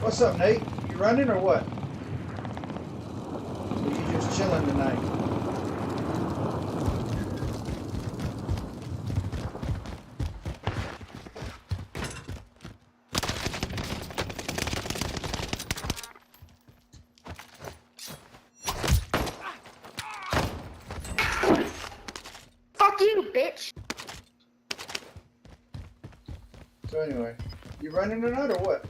What's up, Nate? You running or what? Or you just chilling tonight? Fuck you, bitch. So anyway, you running or not or what?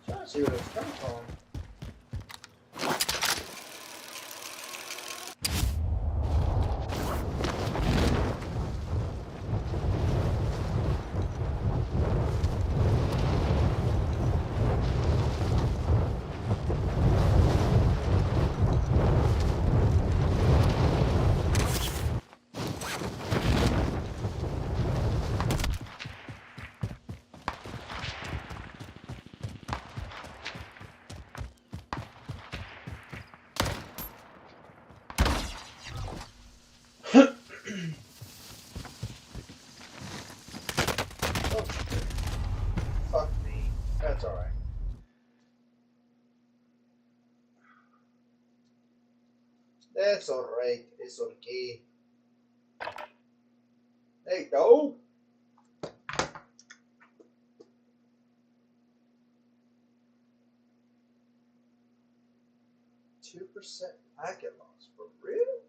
Trying to see where it's coming from. Oh, fuck me. That's alright. That's alright. It's okay. Hey, dog. 2% packet loss. For real?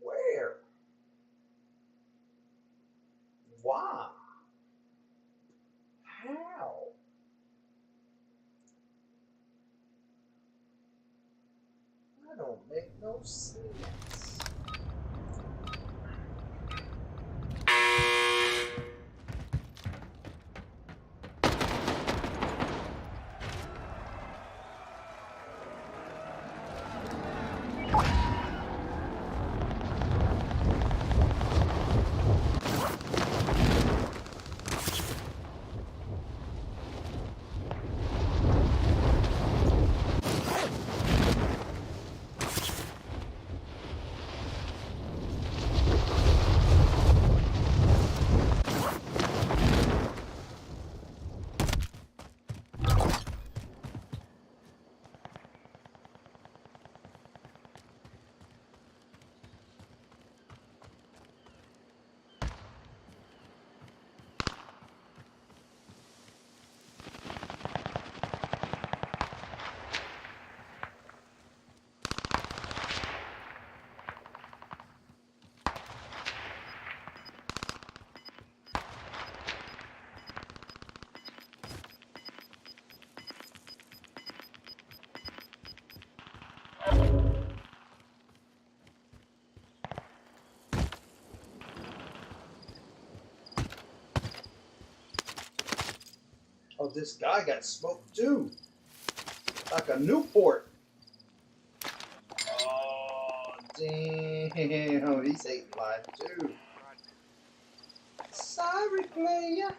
Where? Why? How? That don't make no sense. Oh, this guy got smoked too. Like a Newport. Oh, damn. He's ate life too. Sorry, player.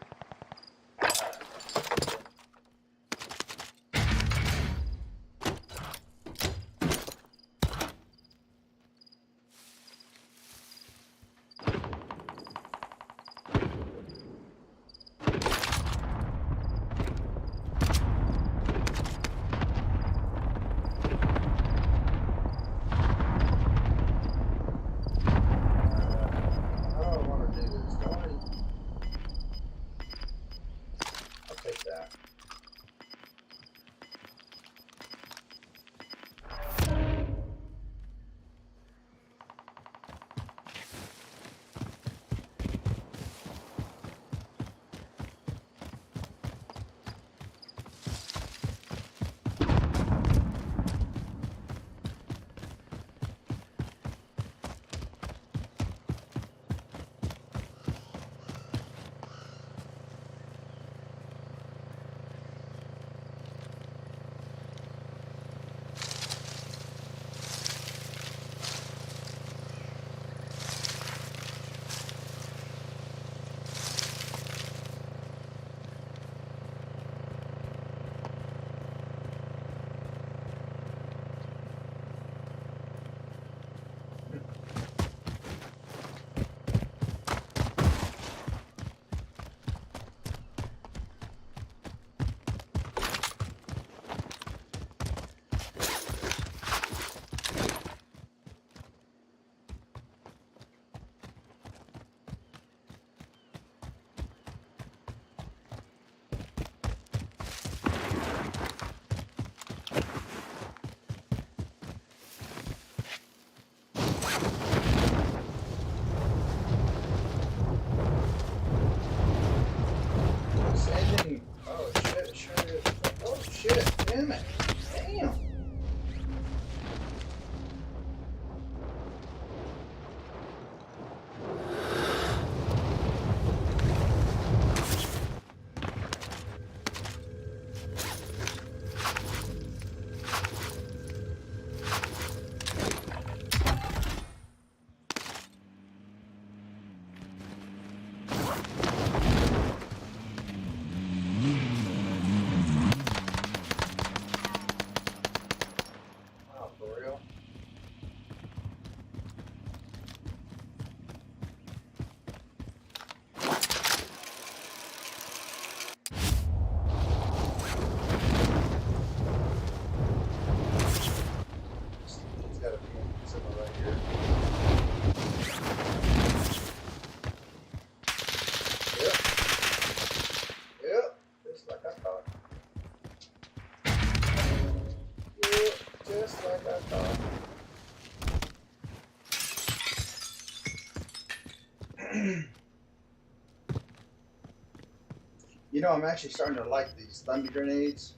You know, I'm actually starting to like these thunder grenades.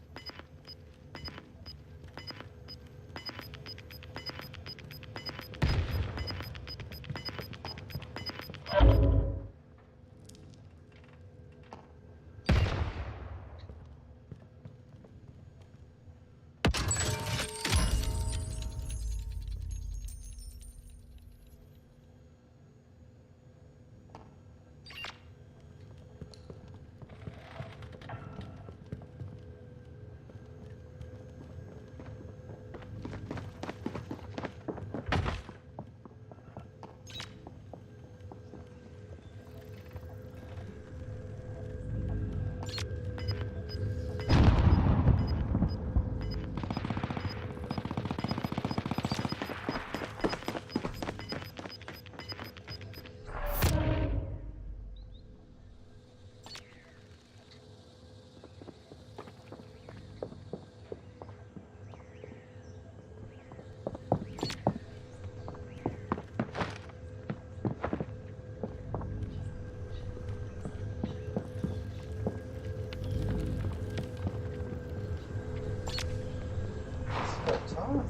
What time?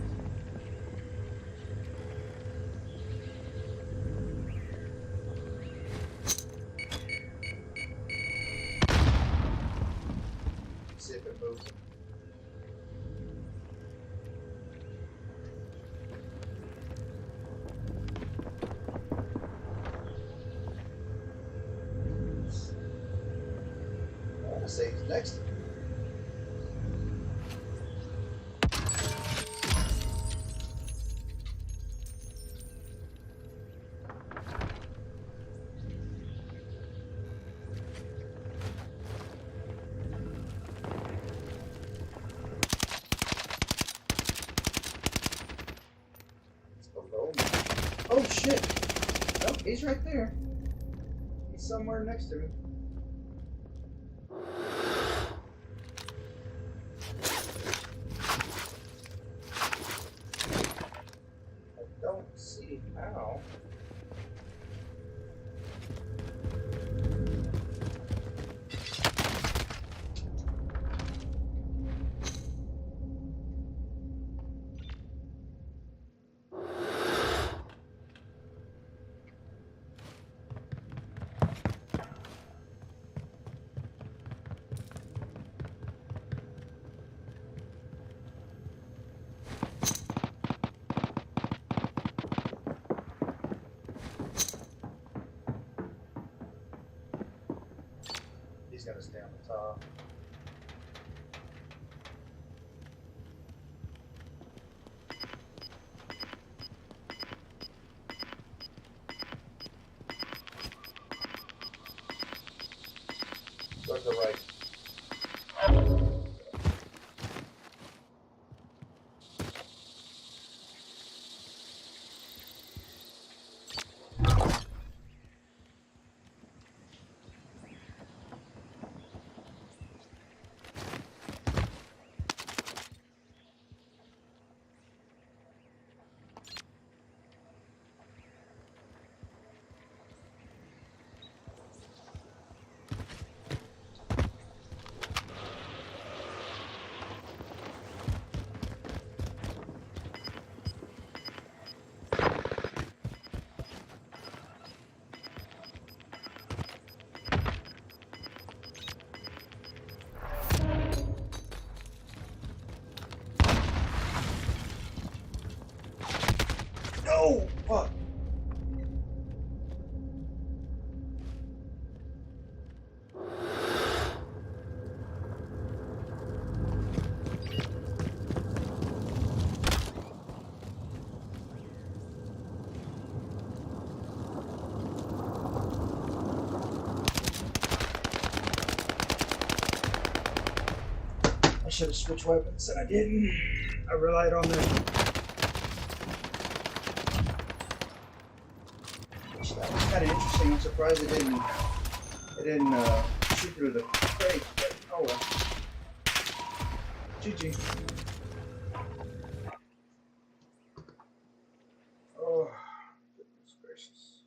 See if it moves. I want to say it's next to me. It's below me. Oh shit! Nope, he's right there. He's somewhere next to me. I don't see how. He's gonna stay on the top. Go to the right. No! Fuck! I should have switched weapons and I didn't. I relied on the. That was kind of interesting. I'm surprised it didn't. It didn't shoot through the crate. But oh well. GG. Oh, goodness gracious.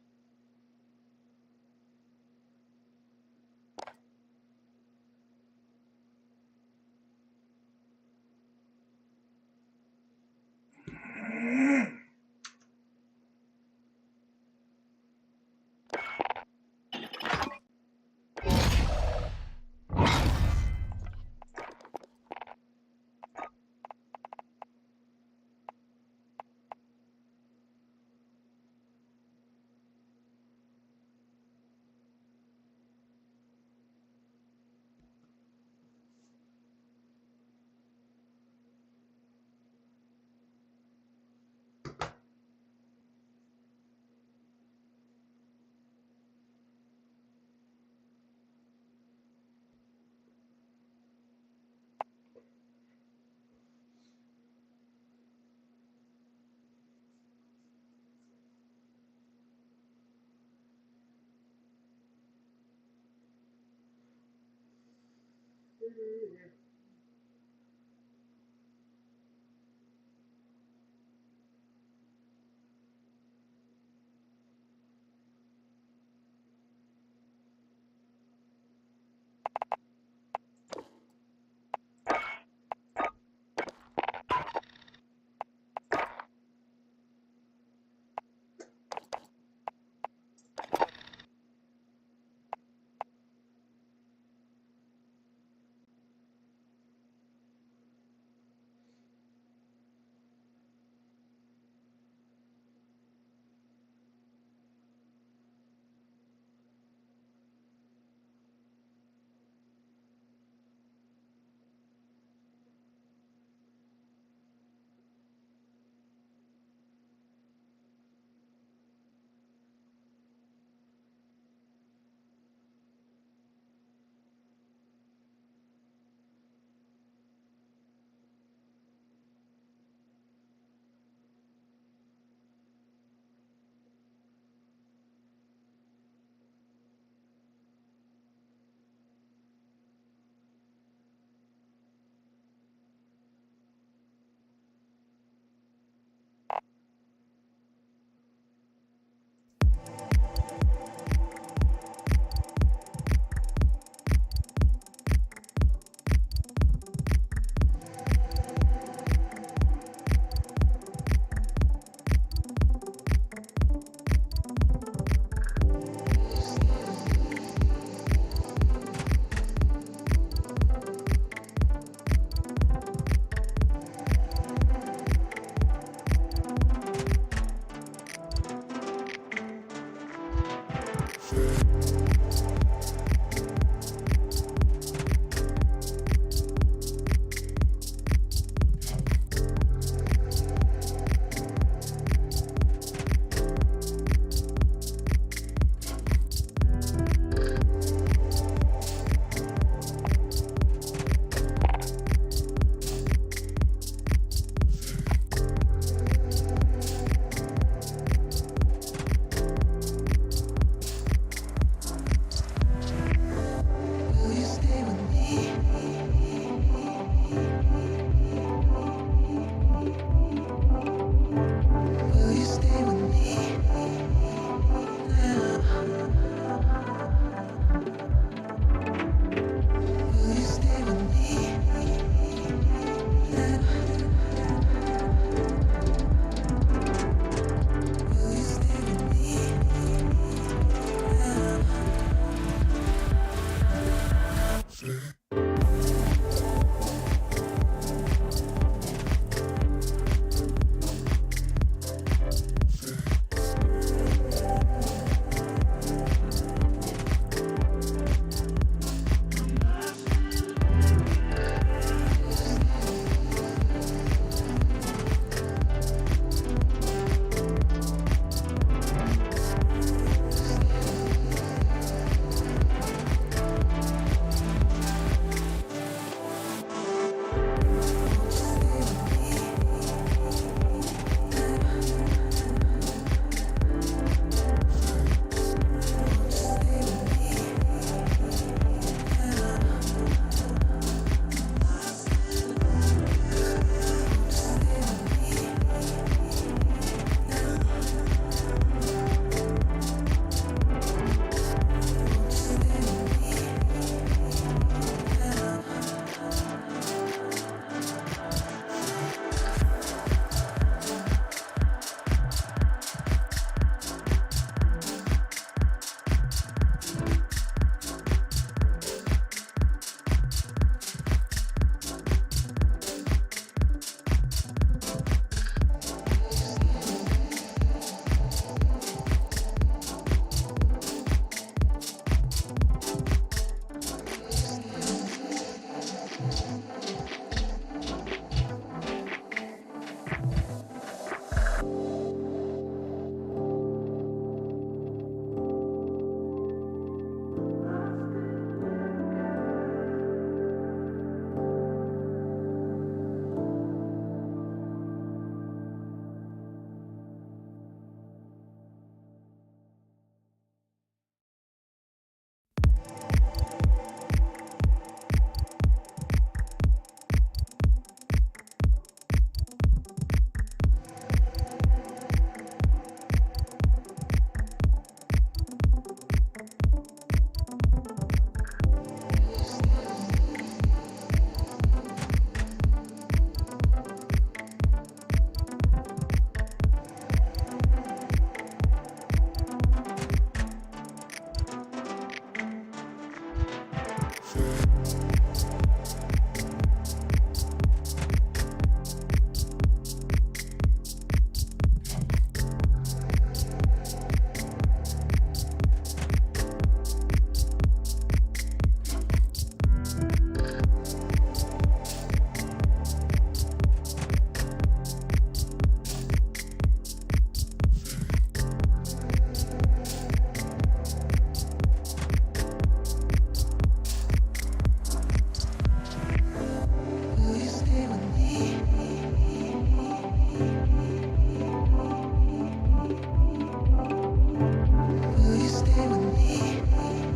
Will you stay with me now?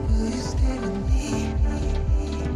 Will you stay with me now?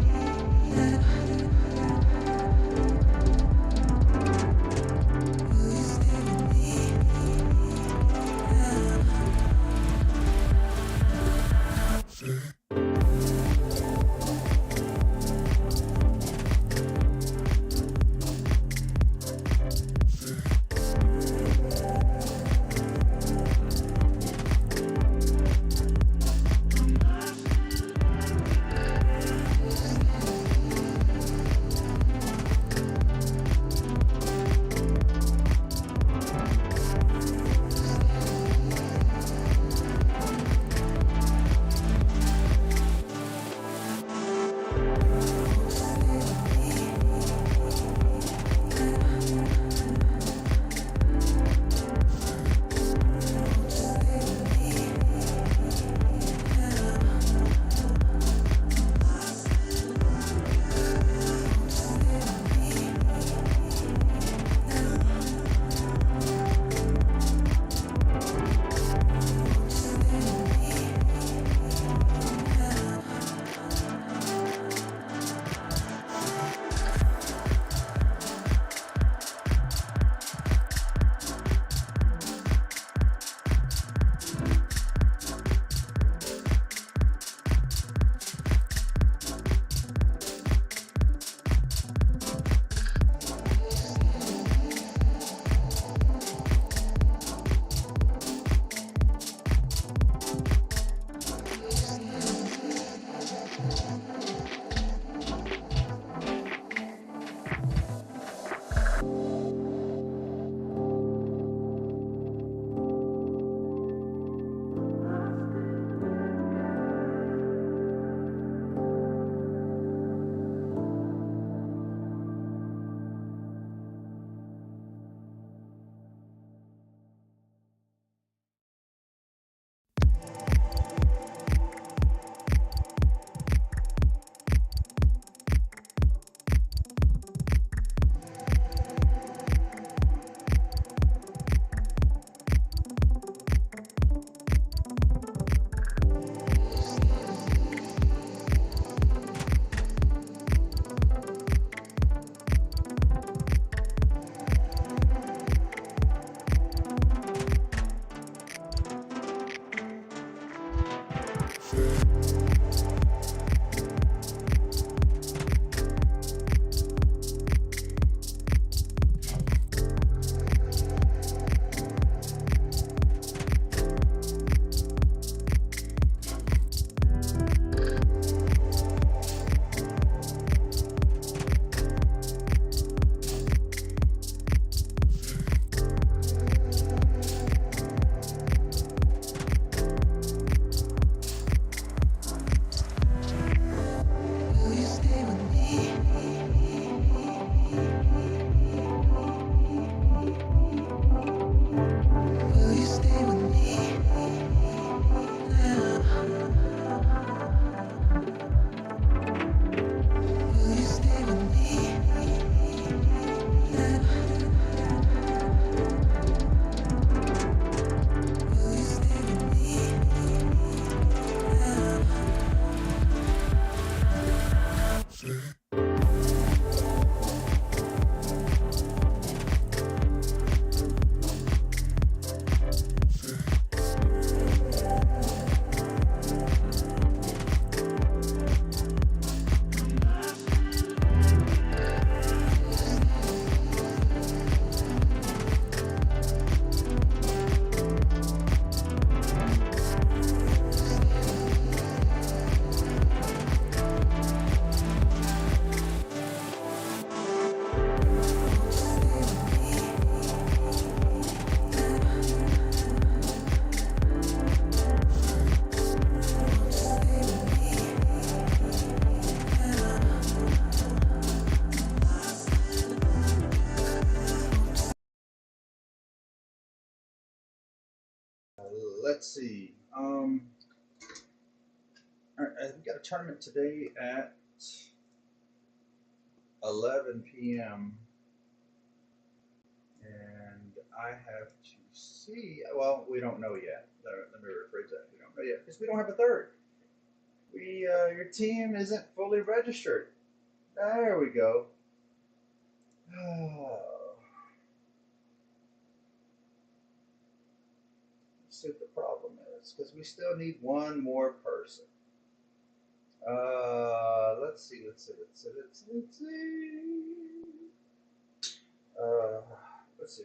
Will you stay with me now? Will you stay with me? Will you stay with me now? Will you stay with me now? Will you stay with me now? Let's see. All right, we got a tournament today at 11 p.m. and I have to see. Well, we don't know yet. Let me rephrase that. We don't know yet because we don't have a third. Your team isn't fully registered. There we go. Let's see what the problem is because we still need one more person. Let's see. Uh, let's see.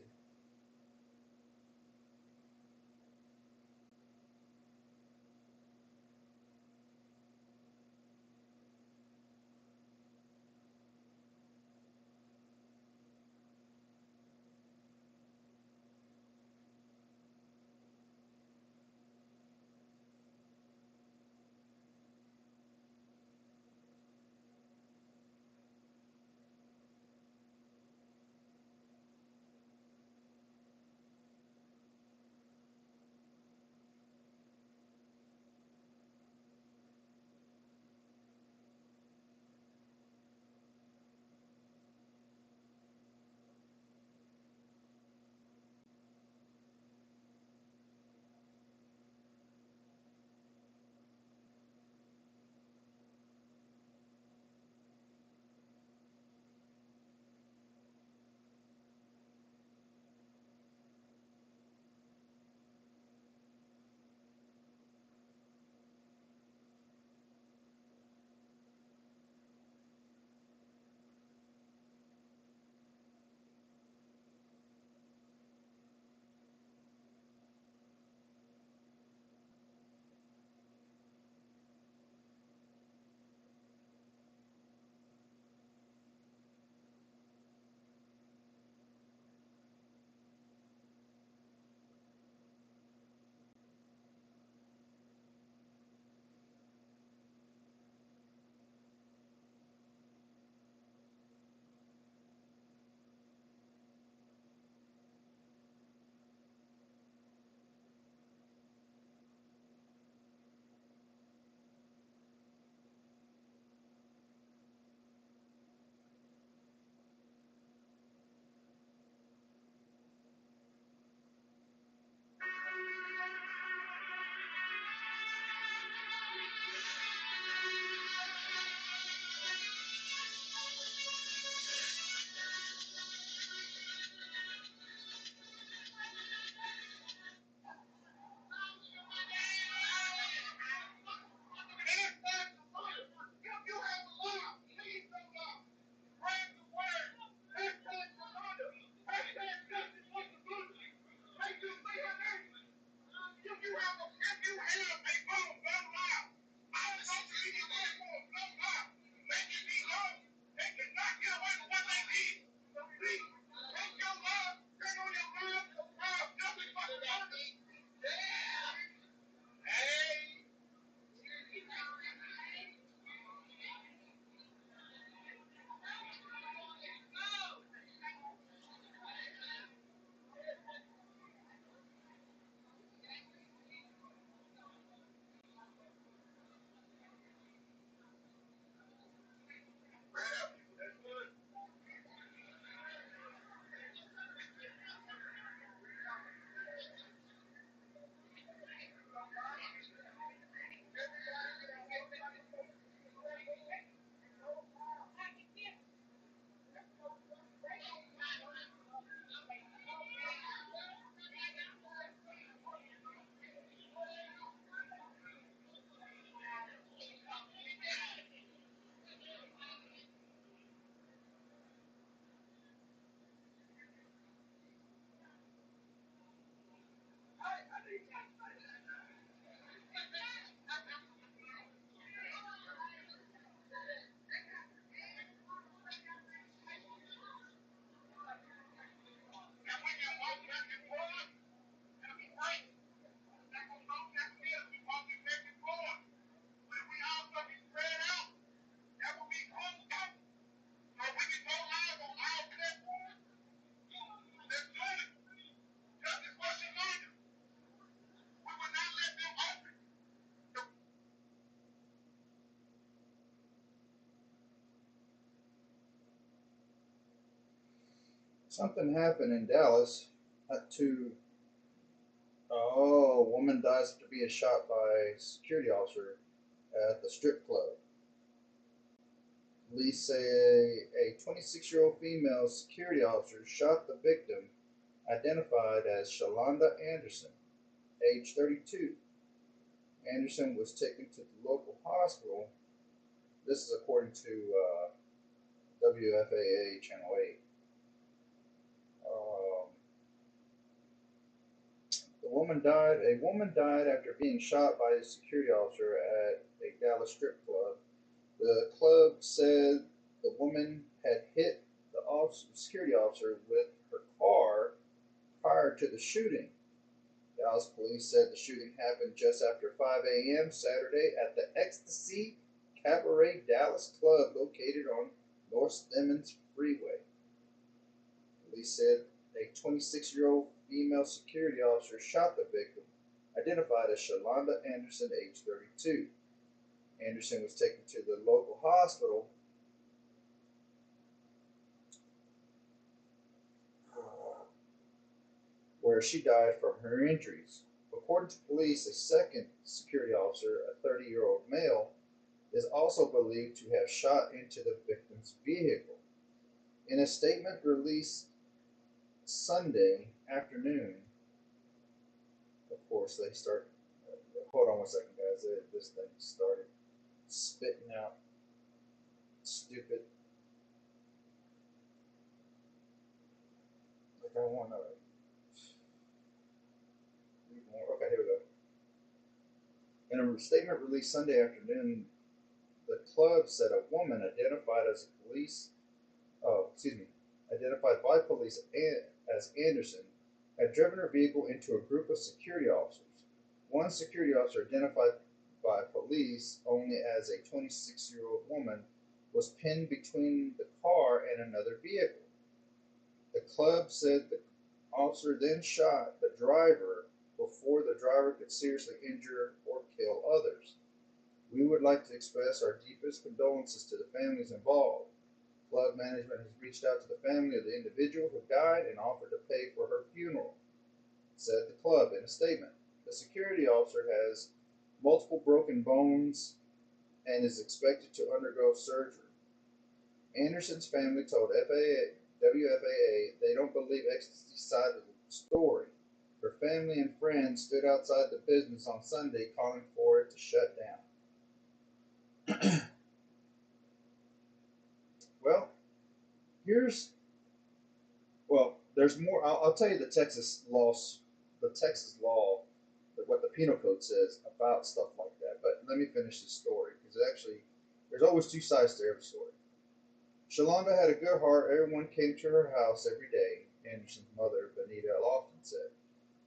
Something happened in Dallas. A woman dies after being shot by a security officer at the strip club. Police say a 26-year-old female security officer shot the victim, identified as Shalonda Anderson, age 32. Anderson was taken to the local hospital. This is according to WFAA Channel 8. A woman died after being shot by a security officer at a Dallas strip club. The club said the woman had hit the security officer with her car prior to the shooting. Dallas police said the shooting happened just after 5 a.m. Saturday at the Ecstasy Cabaret Dallas Club located on North Stemmons Freeway. Police said a 26-year-old female security officer shot the victim, identified as Shalonda Anderson, age 32. Anderson was taken to the local hospital where she died from her injuries. According to police, a second security officer, a 30-year-old male, is also believed to have shot into the victim's vehicle. In a statement released Sunday afternoon, of course, they start. Hold on one second, guys. This thing started spitting out stupid. Like I want to read more. Okay, here we go. In a statement released Sunday afternoon, the club said a woman identified by police as Anderson, had driven her vehicle into a group of security officers. One security officer, identified by police only as a 26-year-old woman, was pinned between the car and another vehicle. The club said the officer then shot the driver before the driver could seriously injure or kill others. We would like to express our deepest condolences to the families involved. Club management has reached out to the family of the individual who died and offered to pay for her funeral, said the club in a statement. The security officer has multiple broken bones and is expected to undergo surgery. Anderson's family told WFAA they don't believe Ecstasy's side of the story. Her family and friends stood outside the business on Sunday calling for it to shut down. Well, there's more. I'll tell you the Texas law, what the penal code says about stuff like that. But let me finish this story because there's always two sides to every story. Shalonda had a good heart. Everyone came to her house every day, Anderson's mother, Benita Lofton said.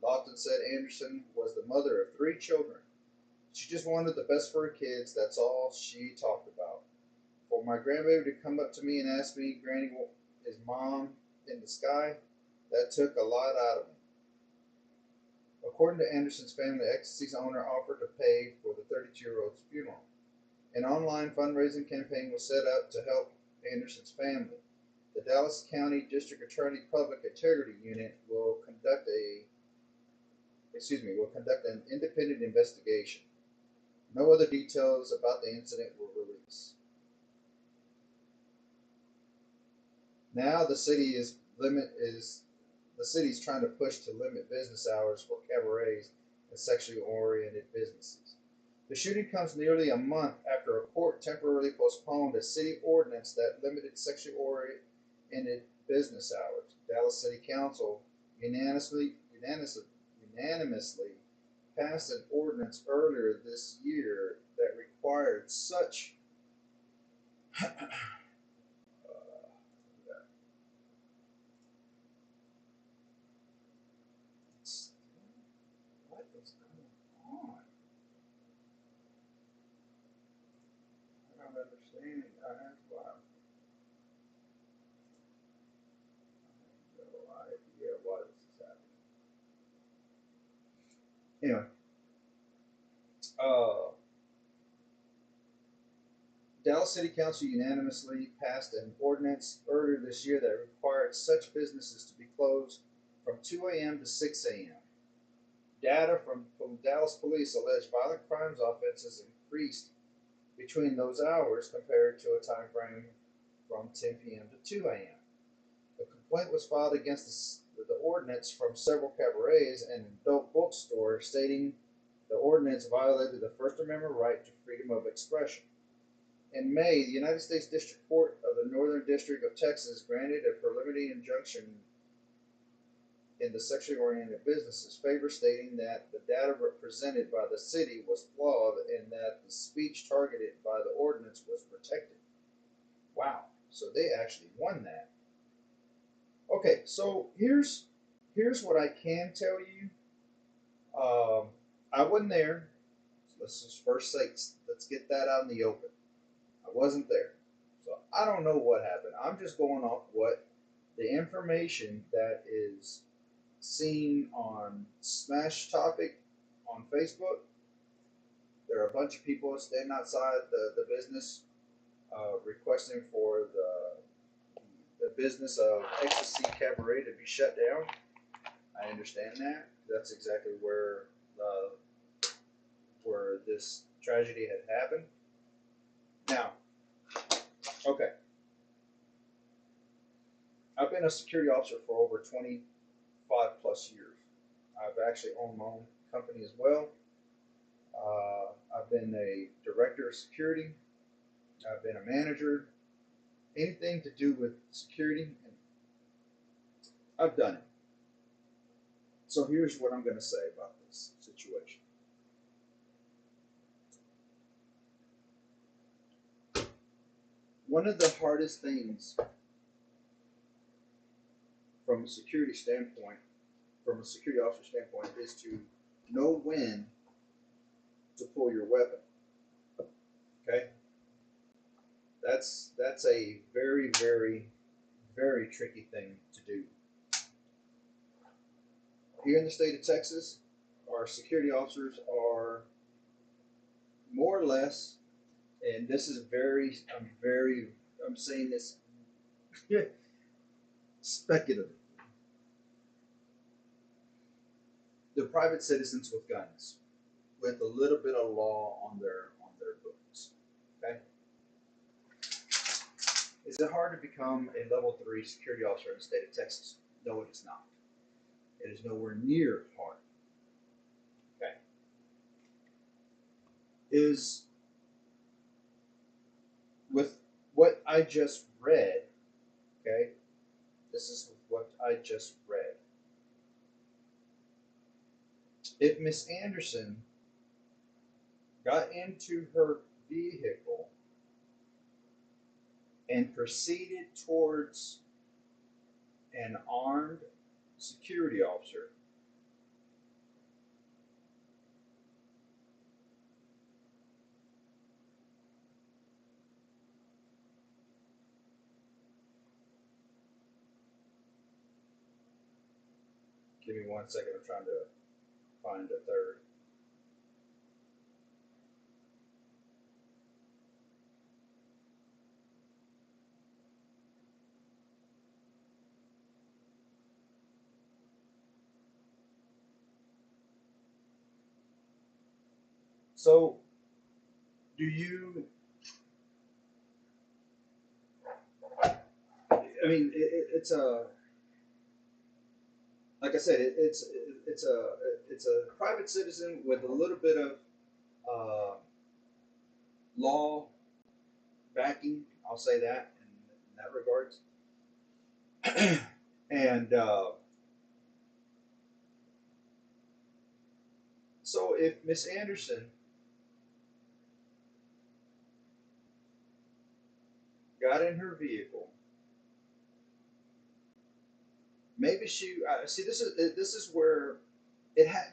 Lofton said Anderson was the mother of 3 children. She just wanted the best for her kids. That's all she talked about. For my grandbaby to come up to me and ask me, Granny, is mom in the sky? That took a lot out of me. According to Anderson's family, Ecstasy's owner offered to pay for the 32-year-old's funeral. An online fundraising campaign was set up to help Anderson's family. The Dallas County District Attorney Public Integrity Unit will conduct an independent investigation. No other details about the incident were released. Now the city is trying to push to limit business hours for cabarets and sexually oriented businesses. The shooting comes nearly a month after a court temporarily postponed a city ordinance that limited sexually oriented business hours. Dallas City Council unanimously passed an ordinance earlier this year that required such what is going on? I don't understand. I have no idea why this is happening. Anyway, Dallas City Council unanimously passed an ordinance earlier this year that required such businesses to be closed from 2 a.m. to 6 a.m. Data from Dallas police alleged violent crimes offenses increased between those hours compared to a time frame from 10 p.m. to 2 a.m. A complaint was filed against the ordinance from several cabarets and adult bookstores stating the ordinance violated the First Amendment right to freedom of expression. In May, the United States District Court of the Northern District of Texas granted a preliminary injunction in the sexually oriented businesses favor, stating that the data presented by the city was flawed and that the speech targeted by the ordinance was protected. Wow, so they actually won that. Okay, so here's what I can tell you. I wasn't there. So let's just first say, let's get that out in the open. I wasn't there. So I don't know what happened. I'm just going off what the information that is seen on Smash Topic on Facebook. There are a bunch of people standing outside the business requesting for the business of Ecstasy Cabaret to be shut down. I understand that. That's exactly where this tragedy had happened. Now, okay. I've been a security officer for over 25 plus years. I've actually owned my own company as well. I've been a director of security. I've been a manager. Anything to do with security, I've done it. So here's what I'm going to say about this situation. One of the hardest things from a security standpoint, from a security officer standpoint, is to know when to pull your weapon. Okay? That's a very, very, very tricky thing to do. Here in the state of Texas, our security officers are more or less, and this is I'm saying this speculative. They're private citizens with guns, with a little bit of law on their books. Okay? Is it hard to become a level 3 security officer in the state of Texas? No, it is not. It is nowhere near hard. Okay. Is with what I just read, okay, this is what I just read. If Miss Anderson got into her vehicle and proceeded towards an armed security officer, give me 1 second, I'm trying to find a third. So, do you? I mean, it's a. Like I said, it's a private citizen with a little bit of law backing. I'll say that in that regards. And so, if Miss Anderson got in her vehicle, maybe she see. This is where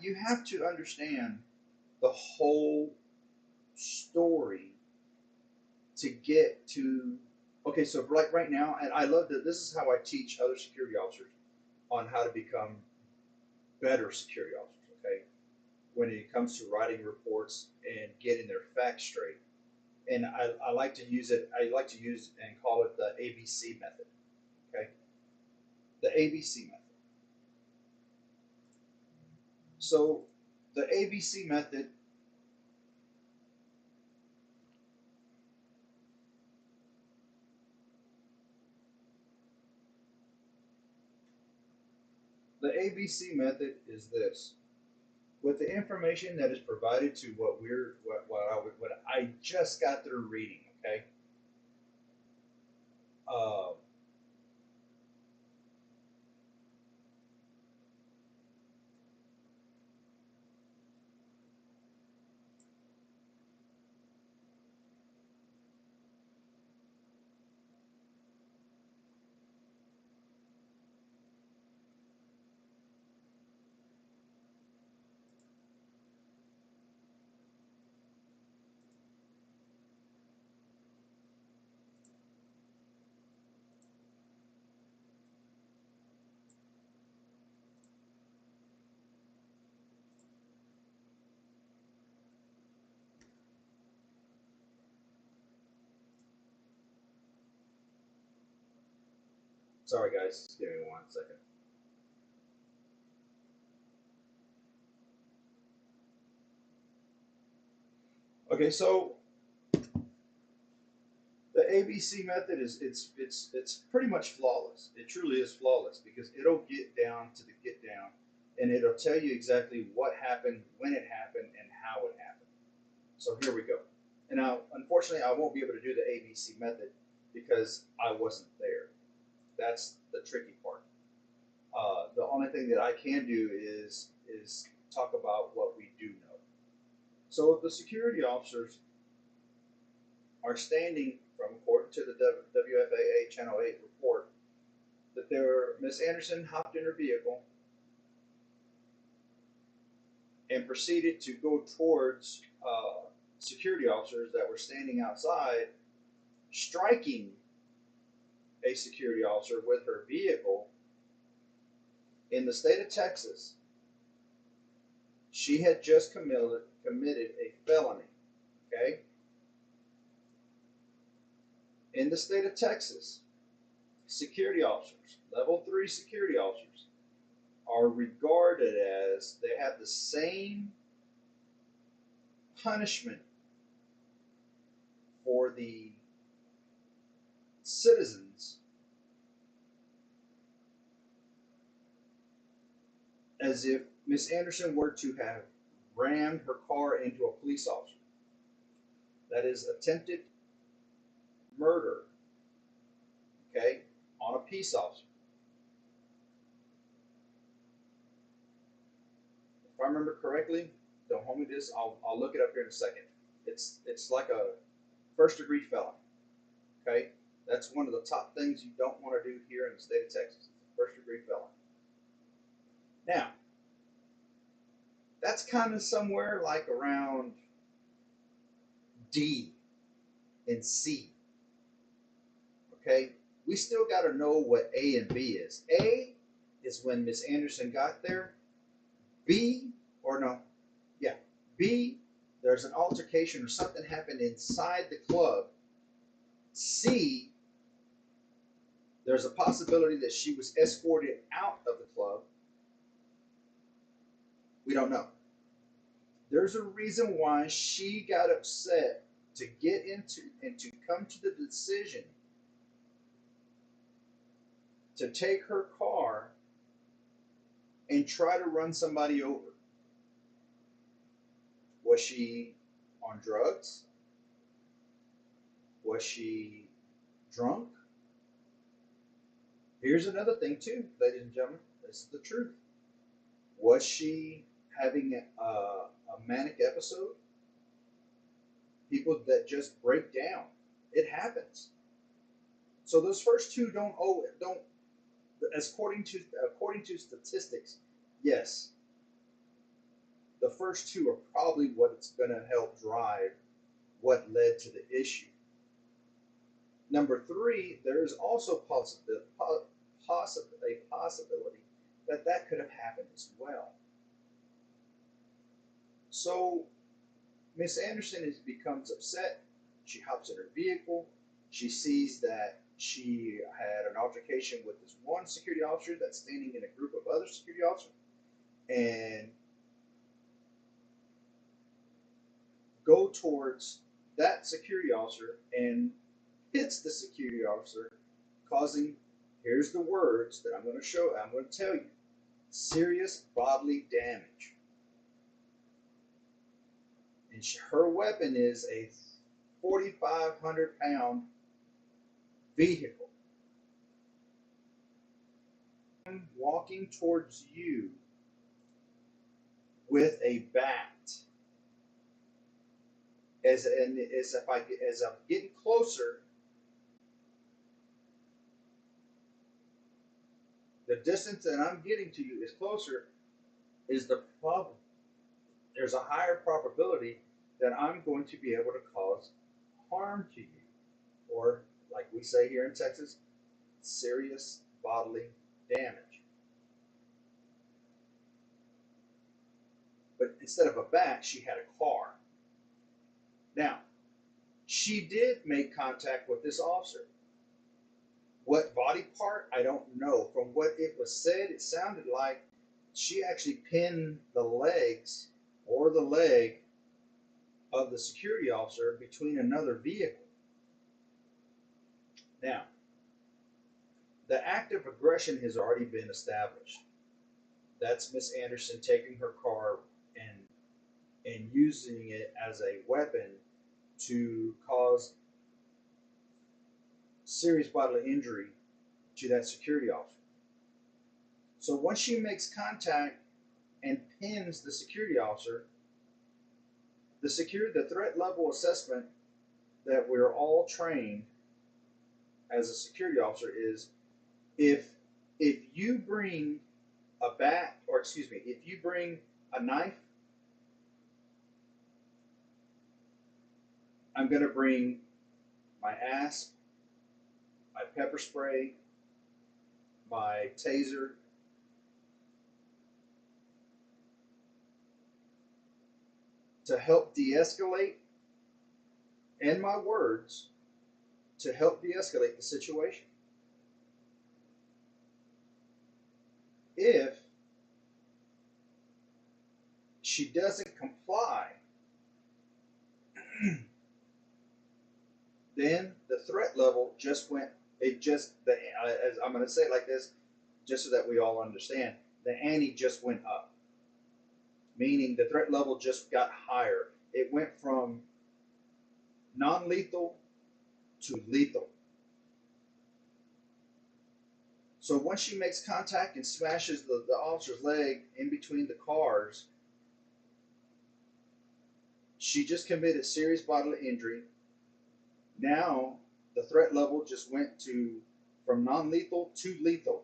you have to understand the whole story to get to. Okay, so like right now, and I love that this is how I teach other security officers on how to become better security officers. Okay, when it comes to writing reports and getting their facts straight. And I like to use it. I like to use and call it the ABC method. Okay, the ABC method. So the ABC method, is this: with the information that is provided to what I just got through reading. Okay, uh, sorry guys, just give me 1 second. Okay, so the ABC method is it's pretty much flawless. It truly is flawless because it'll get down to the get down, and it'll tell you exactly what happened, when it happened, and how it happened. So here we go. And now, unfortunately, I won't be able to do the ABC method because I wasn't there. That's the tricky part. The only thing that I can do is talk about what we do know. So the security officers are standing from, according to the WFAA Channel 8 report, that Miss Anderson hopped in her vehicle and proceeded to go towards security officers that were standing outside, striking a security officer with her vehicle. In the state of Texas, she had just committed a felony. Okay? In the state of Texas, security officers, level 3 security officers, are regarded as they have the same punishment for the citizens as if Miss Anderson were to have rammed her car into a police officer. That is attempted murder, okay, on a peace officer. If I remember correctly, don't hold me to this. I'll look it up here in a second. It's like a first degree felony. Okay, that's one of the top things you don't want to do here in the state of Texas. First degree felony. Now, that's kind of somewhere like around D and C. Okay, we still got to know what A and B is. A is when Miss Anderson got there. B, or no, yeah, B, there's an altercation or something happened inside the club. C, there's a possibility that she was escorted out of the club. We don't know. There's a reason why she got upset to get into and to come to the decision to take her car and try to run somebody over. Was she on drugs? Was she drunk? Here's another thing too, ladies and gentlemen. This is the truth. Was she having a manic episode? People that just break down. It happens. So those first two don't according to statistics, yes, the first two are probably what's going to help drive what led to the issue. Number three, there is also a possibility that could have happened as well. So Miss Anderson becomes upset. She hops in her vehicle. She sees that she had an altercation with this one security officer that's standing in a group of other security officers, and go towards that security officer and hits the security officer, causing, here's the words that I'm going to tell you, serious bodily damage. And her weapon is a 4,500-pound vehicle. I'm walking towards you with a bat. As I'm getting closer, the distance that I'm getting to you is closer, is the problem. There's a higher probability that I'm going to be able to cause harm to you, or like we say here in Texas, serious bodily damage. But instead of a bat, she had a car. Now, she did make contact with this officer. What body part, I don't know. From what it was said, it sounded like she actually pinned the legs or the leg of the security officer between another vehicle. Now, the act of aggression has already been established. That's Miss Anderson taking her car and using it as a weapon to cause serious bodily injury to that security officer. So once she makes contact and pins the security officer, the threat level assessment that we're all trained as a security officer is, if you bring a bat, or excuse me, if you bring a knife, I'm going to bring my asp, my pepper spray, my taser, to help de-escalate, and my words to help de-escalate the situation. If she doesn't comply, then the threat level just went, as I'm going to say it like this, just so that we all understand, the ante just went up. Meaning the threat level just got higher. It went from non-lethal to lethal. So once she makes contact and smashes the officer's leg in between the cars, she just committed serious bodily injury. Now the threat level just went from non-lethal to lethal.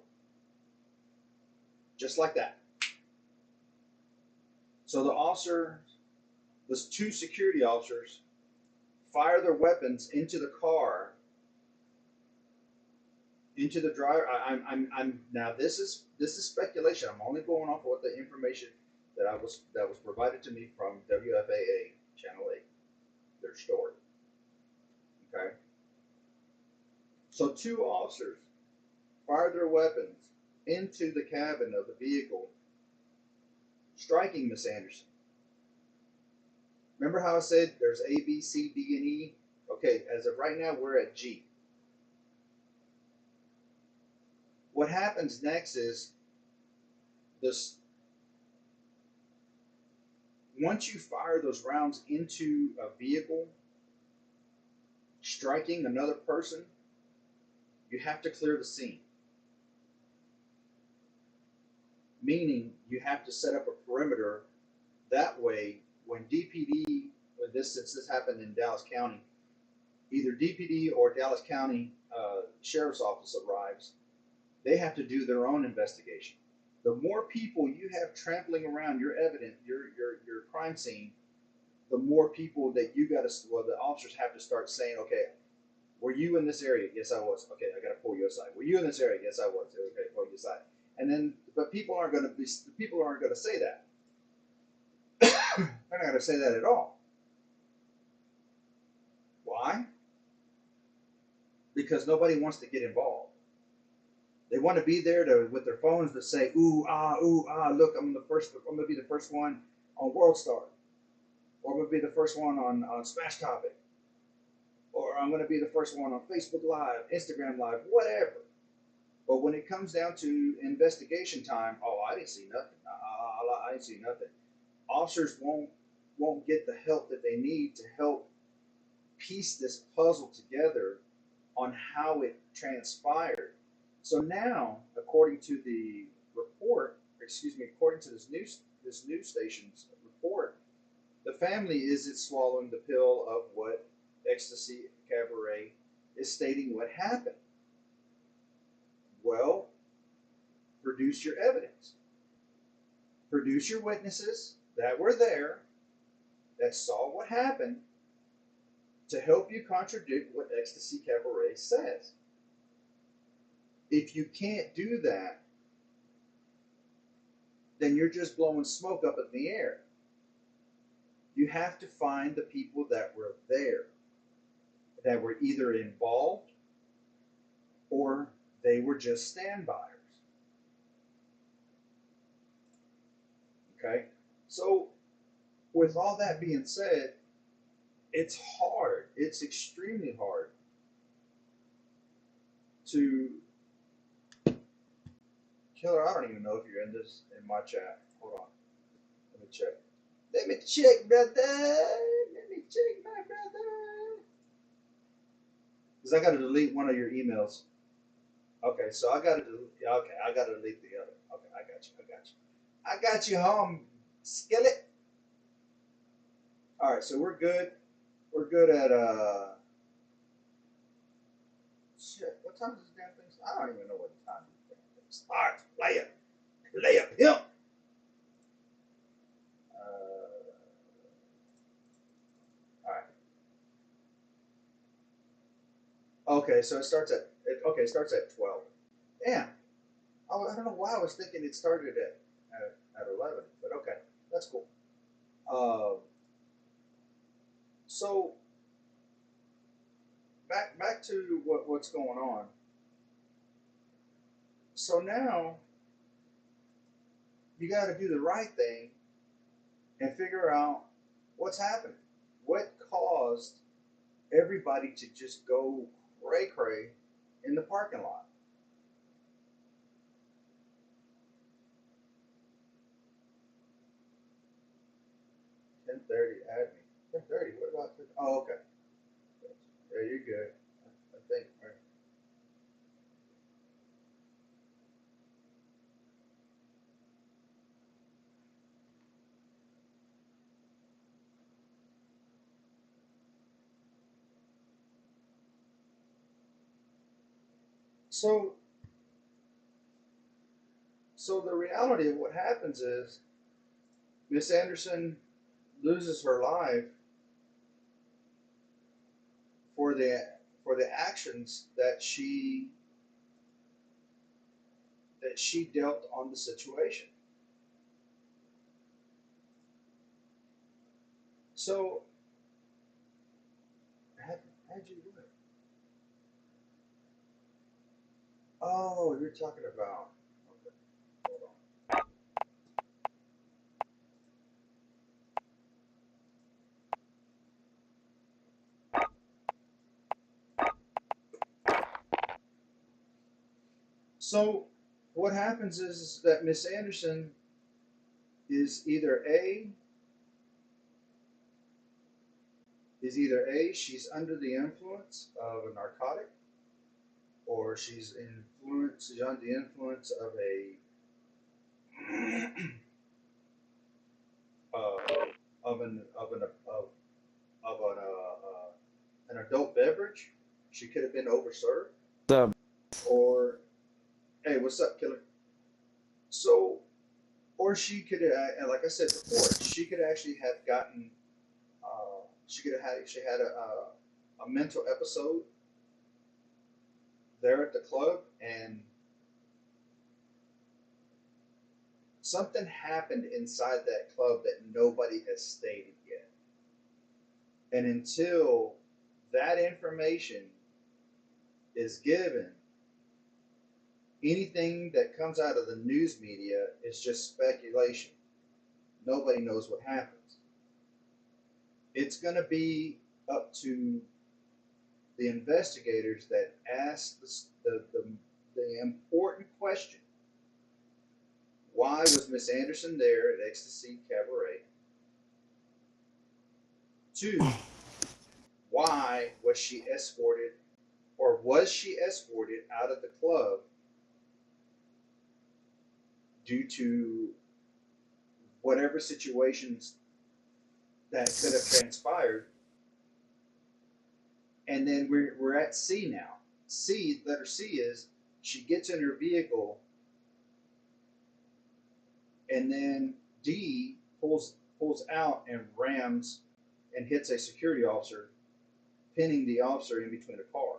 Just like that. So those two security officers, fire their weapons into the car, into the driver. I'm now this is speculation. I'm only going off of what the information that was provided to me from WFAA Channel 8, their story. Okay. So two officers fired their weapons into the cabin of the vehicle, striking Miss Anderson. Remember how I said there's A, B, C, D, and E? Okay, as of right now, we're at G. What happens next is this. Once you fire those rounds into a vehicle, striking another person, you have to clear the scene. Meaning you have to set up a perimeter. That way, when DPD, since this happened in Dallas County, either DPD or Dallas County Sheriff's Office arrives, they have to do their own investigation. The more people you have trampling around your evidence, your crime scene, the more people that the officers have to start saying, okay, were you in this area? Yes, I was. Okay, I got to pull you aside. Were you in this area? Yes, I was. Okay, pull you aside. And then, but people aren't going to say that. They're not going to say that at all. Why? Because nobody wants to get involved. They want to be there to with their phones to say, ooh ah, look, I'm gonna be the first one on World Star, or I'm gonna be the first one on Smash Topic, or I'm gonna be the first one on Facebook Live, Instagram Live, whatever. But when it comes down to investigation time, oh, I didn't see nothing. I didn't see nothing. Officers won't get the help that they need to help piece this puzzle together on how it transpired. So now, according to the report, according to this news station's report, the family isn't swallowing the pill of what Ecstasy Cabaret is stating what happened. Well, produce your evidence. Produce your witnesses that were there, that saw what happened, to help you contradict what Ecstasy Cabaret says. If you can't do that, then you're just blowing smoke up in the air. You have to find the people that were there, that were either involved or they were just standbyers. Okay? So, with all that being said, it's hard. It's extremely hard to. Killer, I don't even know if you're in my chat. Hold on. Let me check. Let me check, brother. Let me check, my brother. Because I got to delete one of your emails. Okay, so I got to delete. Okay, I got to delete the other. Okay, I got you. I got you home, skillet. All right, so we're good. We're good at shit. What time does this damn thing? I don't even know what time this damn thing starts. Player, pimp. All right. Okay, so it starts at 12. Damn. I don't know why I was thinking it started at 11, but okay, that's cool. So back to what's going on. So now you got to do the right thing and figure out what's happening. What caused everybody to just go cray in the parking lot? Add me. 10:30. What about? Oh, okay. Yeah, you're good. I think. Right. So the reality of what happens is Miss Anderson loses her life for the actions that she dealt on the situation. So how'd you do it? Oh, you're talking about. Okay, hold on. So what happens is that Miss Anderson is either she's under the influence of a narcotic, or she's under the influence of a of an adult beverage. She could have been overserved, The or hey, what's up, killer? So, or she could, like I said before, she could actually have gotten, she could have actually had a mental episode there at the club, and something happened inside that club that nobody has stated yet. And until that information is given, anything that comes out of the news media is just speculation. Nobody knows what happens. It's going to be up to the investigators that ask the important question. Why was Miss Anderson there at Ecstasy Cabaret? 2, why was she escorted, or was she escorted out of the club due to whatever situations that could have transpired? And then we're at C now. C, letter C is she gets in her vehicle, and then D pulls out and rams and hits a security officer, pinning the officer in between a car.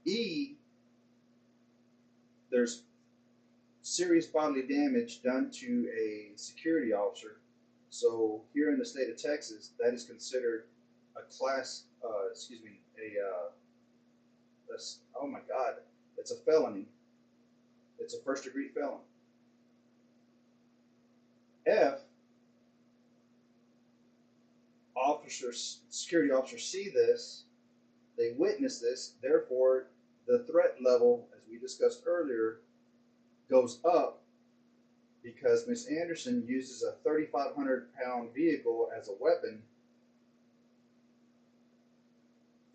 E, there's serious bodily damage done to a security officer. So here in the state of Texas, that is considered a class, oh my God, it's a felony. It's a first degree felony. F, security officers see this, they witness this, therefore the threat level, as we discussed earlier, goes up because Miss Anderson uses a 3,500-pound vehicle as a weapon,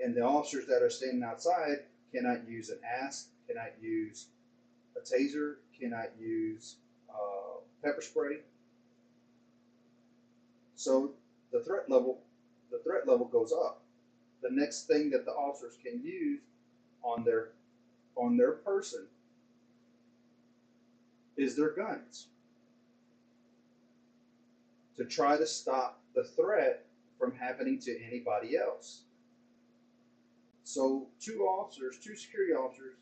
and the officers that are standing outside cannot use an ASP, cannot use a taser, cannot use pepper spray. So the threat level goes up. The next thing that the officers can use on their person is their guns to try to stop the threat from happening to anybody else. So two security officers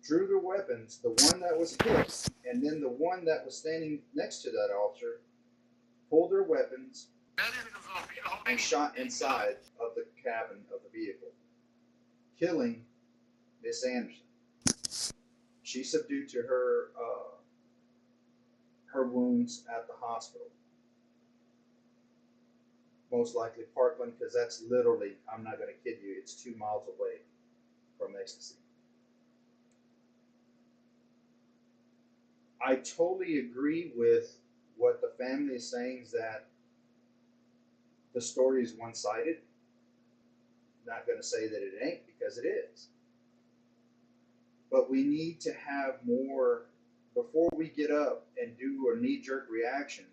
drew their weapons, the one that was hit and then the one that was standing next to that officer pulled their weapons and shot inside of the cabin of the vehicle, killing Miss Anderson. She subdued to her wounds at the hospital. Most likely Parkland, because that's literally, I'm not going to kid you, it's 2 miles away from Ecstasy. I totally agree with what the family is saying, is that the story is one-sided. Not going to say that it ain't, because it is. But we need to have more, before we get up and do a knee-jerk reaction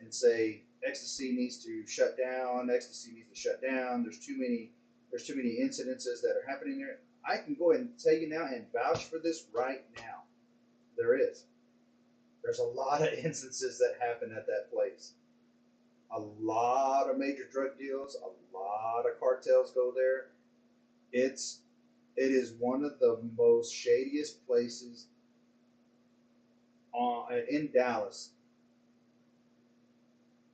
and say Ecstasy needs to shut down, Ecstasy needs to shut down, there's too many incidences that are happening there. I can go ahead and tell you now and vouch for this right now. There is. There's a lot of instances that happen at that place. A lot of major drug deals, a lot of cartels go there. It is one of the most shadiest places in Dallas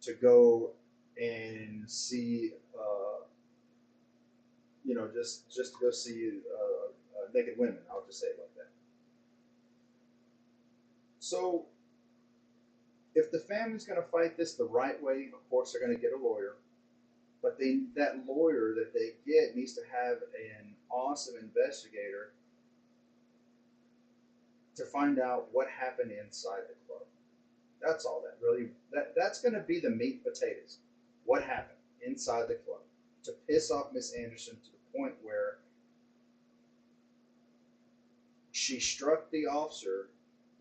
to go and see, just to go see naked women. I'll just say it like that. So, if the family's going to fight this the right way, of course they're going to get a lawyer. But that lawyer that they get needs to have an awesome investigator to find out what happened inside the club. That's all that's going to be the meat and potatoes. What happened inside the club to piss off Miss Anderson to the point where she struck the officer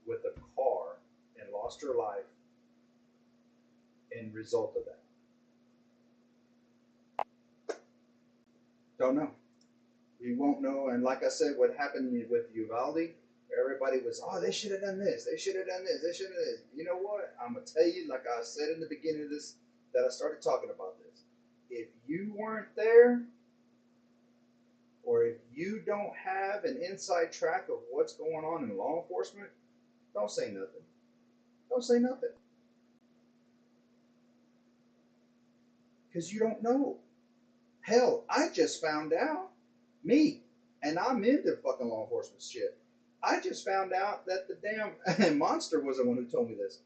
with a car and lost her life in result of that. Don't know. We won't know. And like I said, what happened with Uvalde, everybody was, oh, they should have done this. They should have done this. They should have done this. You know what? I'm going to tell you, like I said in the beginning of this, that I started talking about this. If you weren't there, or if you don't have an inside track of what's going on in law enforcement, don't say nothing. Don't say nothing. Because you don't know. Hell, I just found out, me, and I'm into fucking law enforcement shit. I just found out that the damn Monster was the one who told me this.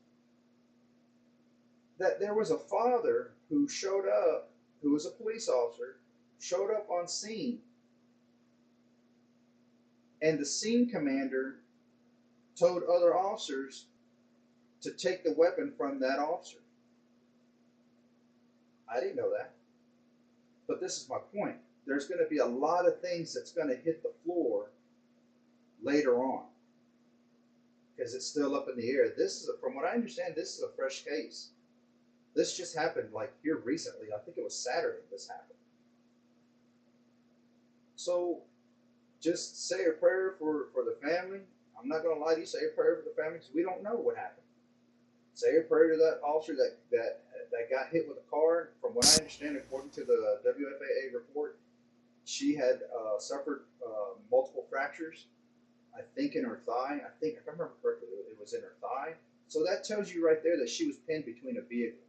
That there was a father who showed up, who was a police officer, showed up on scene, and the scene commander told other officers to take the weapon from that officer. I didn't know that. But this is my point. There's going to be a lot of things that's going to hit the floor later on because it's still up in the air. This is, from what I understand, this is a fresh case. This just happened like here recently. I think it was Saturday this happened. So just say a prayer for the family. I'm not going to lie to you. Say a prayer for the family because we don't know what happened. Say a prayer to that officer that got hit with a car. From what I understand, according to the WFAA report, she had suffered multiple fractures. I think in her thigh. I think, if I remember correctly, it was in her thigh. So that tells you right there that she was pinned between a vehicle.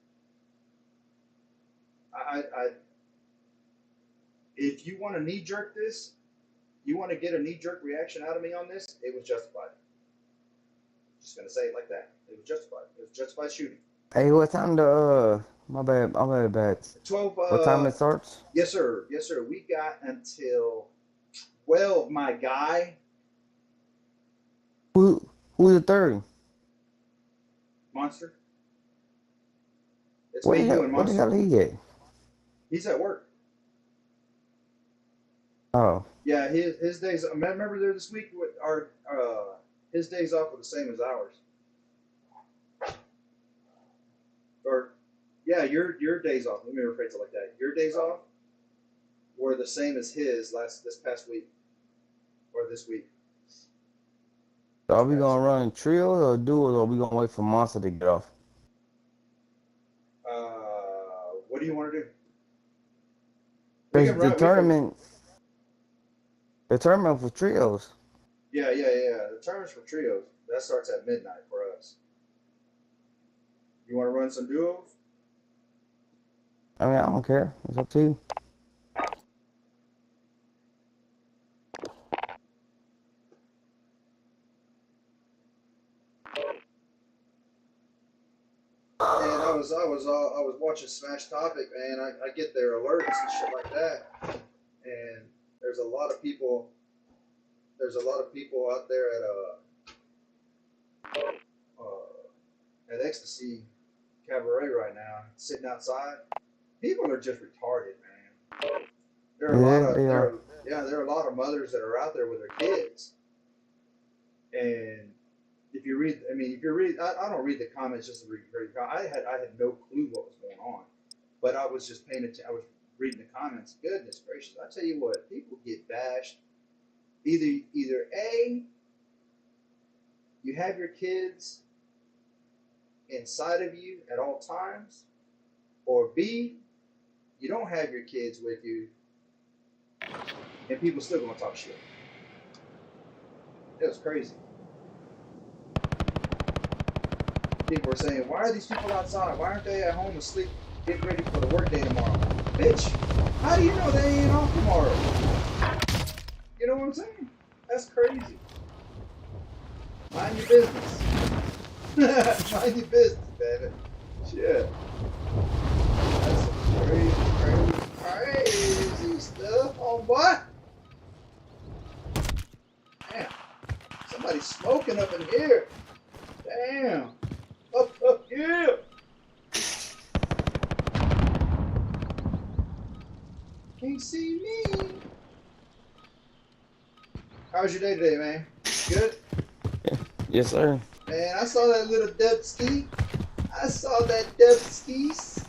If you want to knee jerk this, you want to get a knee jerk reaction out of me on this, it was justified. Just gonna say it like that. It was justified. It was justified shooting. Hey, what time the my bad, 12. What time it starts? Yes, sir. Yes, sir. We got until 12, my guy. Who's the third? Monster. It's Where me, the you, hell, and where the hell Monster. he at? He's at work. Oh, Yeah, his days. Remember there this week with our his days off were the same as ours. Or yeah, your days off. Let me rephrase it like that. Your days off were the same as his this past week or this week. so are we gonna run trios or duos, or are we gonna wait for Monster to get off? What do you want to do? We There's can the run- we can- tournament. The tournament for trios. Yeah. The tournament's for trios. That starts at midnight for us. You want to run some duos? I mean, I don't care. It's up to you. And I was watching Smash Topic, man. I get their alerts and shit like that, and there's a lot of people. There's a lot of people out there at Ecstasy Cabaret right now, sitting outside. People are just retarded, man. There are a lot of there are a lot of mothers that are out there with their kids, and if you read, I don't read the comments just to read. I had no clue what was going on, but I was just paying attention. I was reading the comments. Goodness gracious! I tell you what, people get bashed. Either A, you have your kids inside of you at all times, or B, you don't have your kids with you, and people still gonna talk shit. It was crazy. People were saying, why are these people outside? Why aren't they at home asleep, getting ready for the workday tomorrow? Bitch, how do you know they ain't off tomorrow? You know what I'm saying? That's crazy. Mind your business. Mind your business, baby. Shit. That's some crazy stuff. Oh, what? Damn. Somebody's smoking up in here. Damn. Up, yeah. Can't see me. How was your day today, man? Good? Yes, sir. Man, I saw that little Dubski. I saw that Dubskis.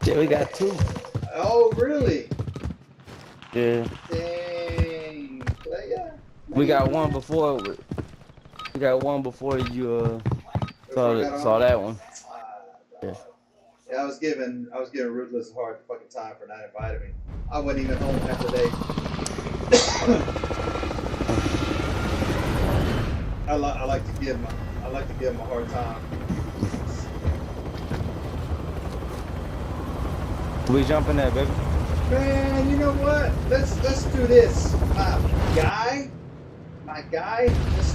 Yeah, we got two. Oh, really? Yeah. Dang, player. We got one before. We got one before you saw that one. Yeah. Yeah, I was giving Ruthless a hard fucking time for not inviting me. I wasn't even home half the day. I like to give him a hard time. We jump in there, baby. Man, you know what? Let's do this. My guy,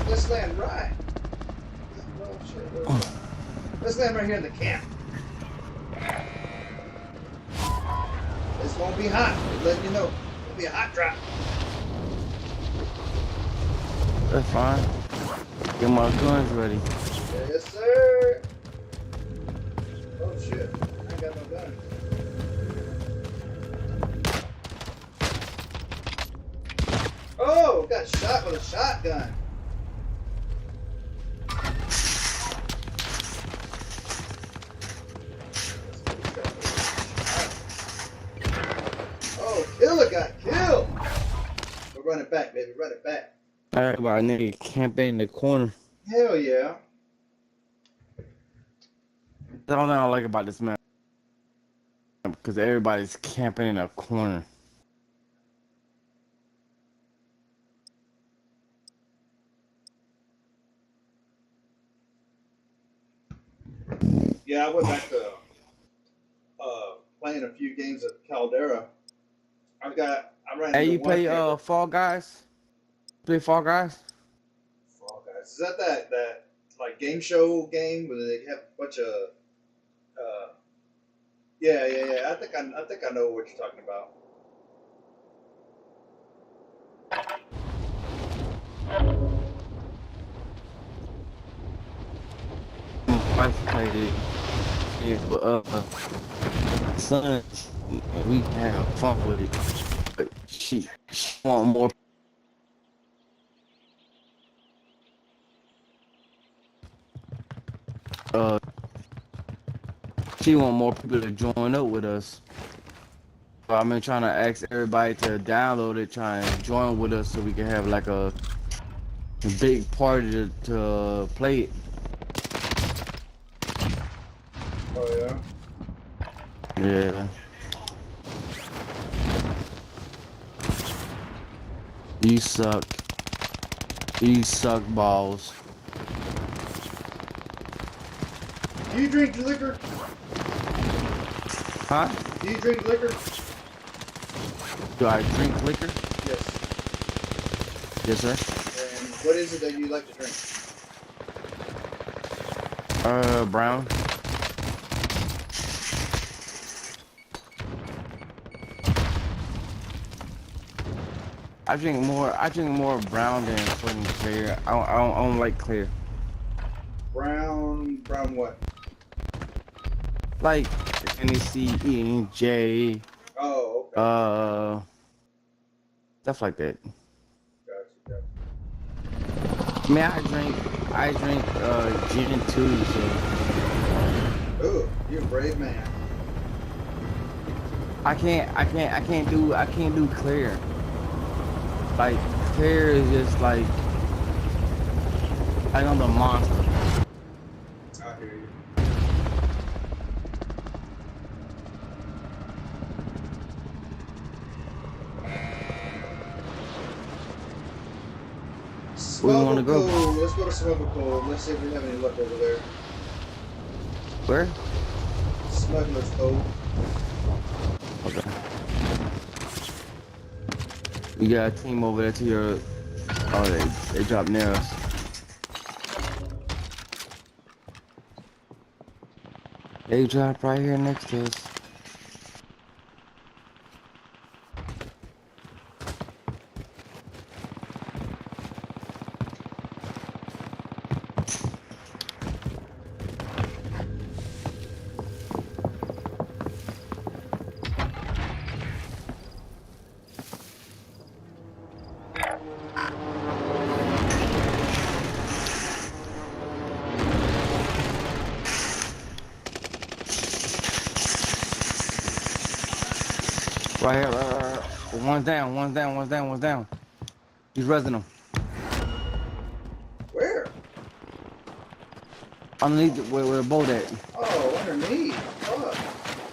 let's land right. Well, shit, let's land right here in the camp. It's gonna be hot. Let you know. It'll be a hot drop. That's fine. Get my guns ready. Yes, sir. Oh shit. I ain't got no gun. Oh, got shot with a shotgun. Oh, killer got killed. We're running back, baby. Run it back. Everybody nigga camping in the corner. Hell yeah. That's all I don't like about this map. Because everybody's camping in a corner. Yeah, I went back to playing a few games of Caldera. I ran Hey, into you one play camper. Fall Guys? Play Fall Guys? Fall Guys. Is that like game show game where they have a bunch of yeah. I think I know what you're talking about. My wife played it. Yeah, but son, we have fun with it. But she want more. She want more people to join up with us. So I've been trying to ask everybody to download it, try and join with us so we can have like a big party to play it. Oh yeah. Yeah. You suck. You suck balls. Do you drink liquor? Huh? Do you drink liquor? Do I drink liquor? Yes. Yes, sir. And what is it that you like to drink? Brown. I drink more brown than fucking clear. I don't like clear. Brown what? Like Hennessy, J, Oh, okay. stuff like that. Gotcha. Man, I drink gin too. So Ooh, you're a brave man. I can't do clear. Like clear is just like I'm the monster. I hear you. Where you wanna go? Cove. Let's go to Smuggler Cove. Let's see if we have any luck over there. Where? Smuggler's Cove. Okay. You got a team over there to your. Oh, they dropped near us. They dropped right here next to us. Right here, right. One's down. He's resin them. Where? Underneath where the boat at. Oh, underneath. Fuck.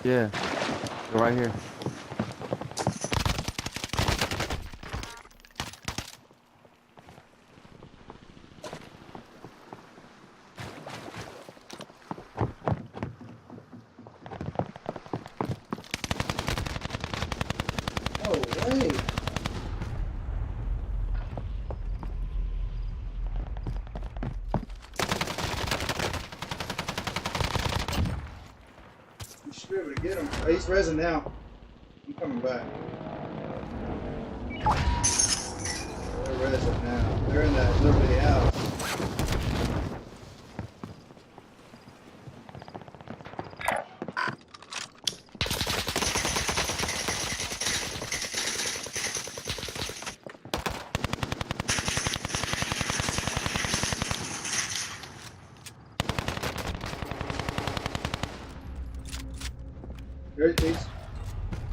Yeah. They're right here. be able to get him. Oh, he's resin now. I'm coming back. They're resin now. They're in that Liberty house.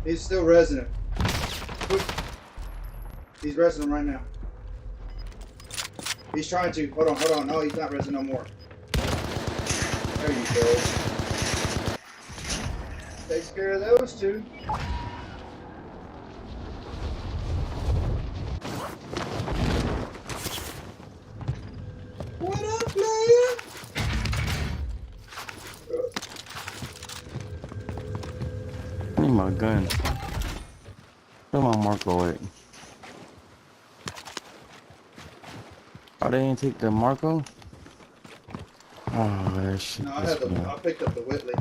He's still resident. He's resident right now. He's trying to. Hold on. No, he's not resident no more. There you go. Takes care of those two. What up, player? I need my gun. Where my Marco at? Oh, they didn't take the Marco? Oh, that shit. No, I picked up the Whitley.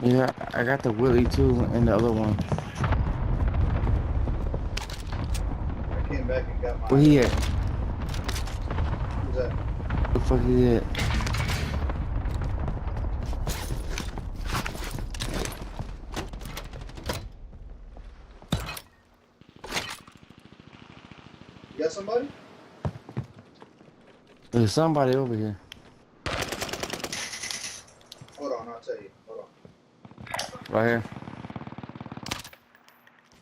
Yeah, I got the Willie too, and the other one. I came back and got my. Where he at? Who's that? Where the fuck he at? You got somebody? There's somebody over here. Hold on, I'll tell you. Hold on. Right here.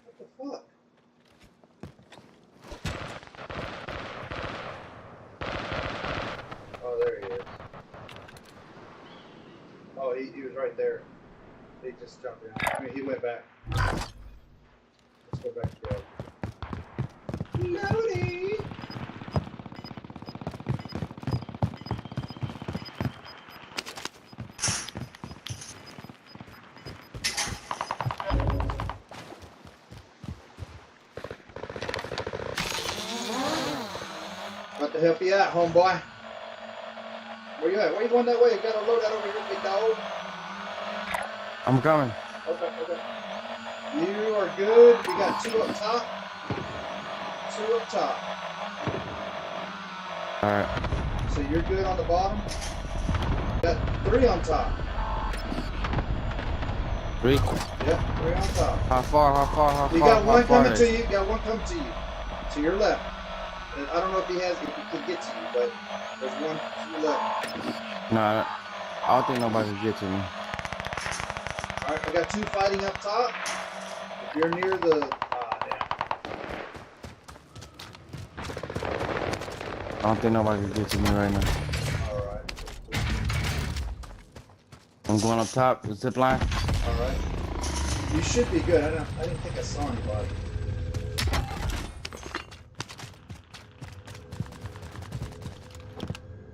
What the fuck? Oh, there he is. Oh, he was right there. He just jumped in. I mean, he went back. Let's go back to the Loading! About to help you out, homeboy. Where you at? Where you going that way? You got a loadout over here, big dog. I'm coming. Okay. You are good. We got 2 up top. 2 up top. Alright. So you're good on the bottom. Got 3 on top. 3? Yep, 3 on top. How far? You got one coming to you. You got one coming to you. To your left. And I don't know if he can get to you, but there's one to your left. Nah, I don't think nobody can get to me. Alright, I got 2 fighting up top. If you're near the I don't think nobody can get to me right now. Alright. I'm going up top, the zip line. Alright. You should be good. I didn't think I saw anybody.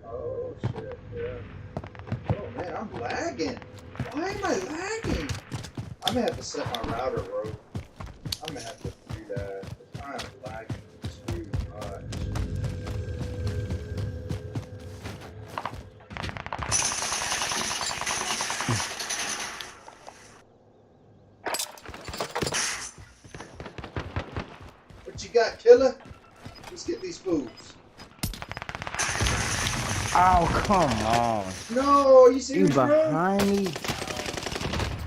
Oh shit, yeah. Oh man, I'm lagging. Why am I lagging? I'm gonna have to set my router, bro. I'm gonna have to do that. I'm lagging too much. What you got, killer? Let's get these fools. Oh, come on. No, you You serious, bro? behind me?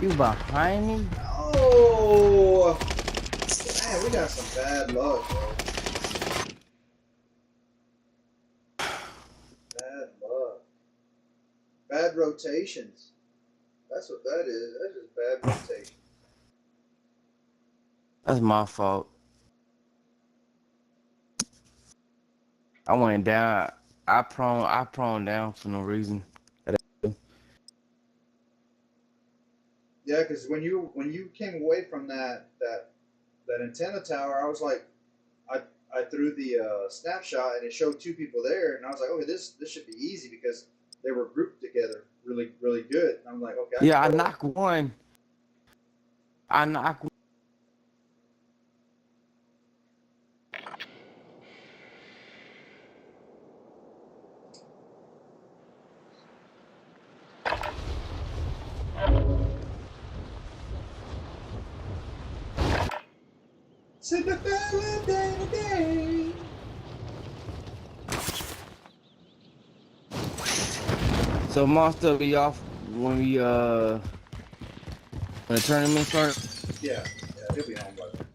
You behind me? Oh, man, we got some bad luck, bro. Bad luck. Bad rotations. That's what that is. That's just bad rotation. That's my fault. I went down. I prone down for no reason. Yeah, because when you came away from that antenna tower, I was like, I threw the snapshot and it showed 2 people there, and I was like, okay, this should be easy because they were grouped together really good. And I'm like, okay. Yeah, I knocked one. I knocked. Cinderella day to day. So Monster be off when when the tournament starts. Yeah, he'll be home by then.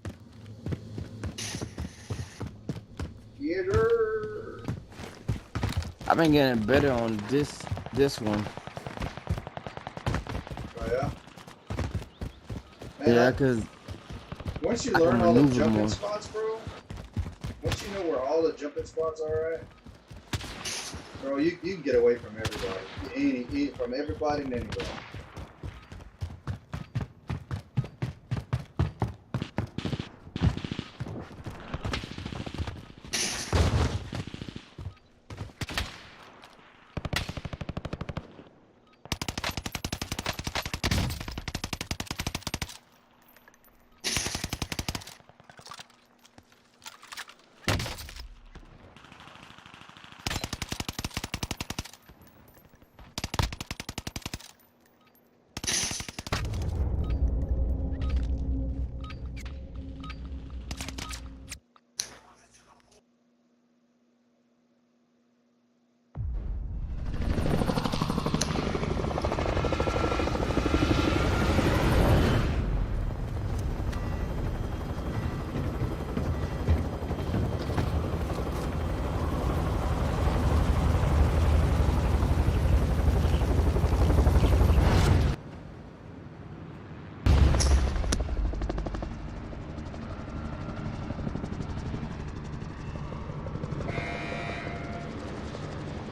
Get her. I've been getting better on this one. Oh yeah. Man, Yeah, cause once you I learn can all the maneuver jumping more. spots, bro. Once you know where all the jumping spots are at, bro, you can get away from everybody. From everybody and anybody.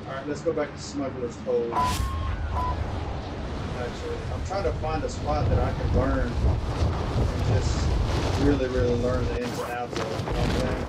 Alright, let's go back to Smuggler's Cove. Actually, I'm trying to find a spot that I can learn and just really learn the ins and outs of it. You know what I'm saying?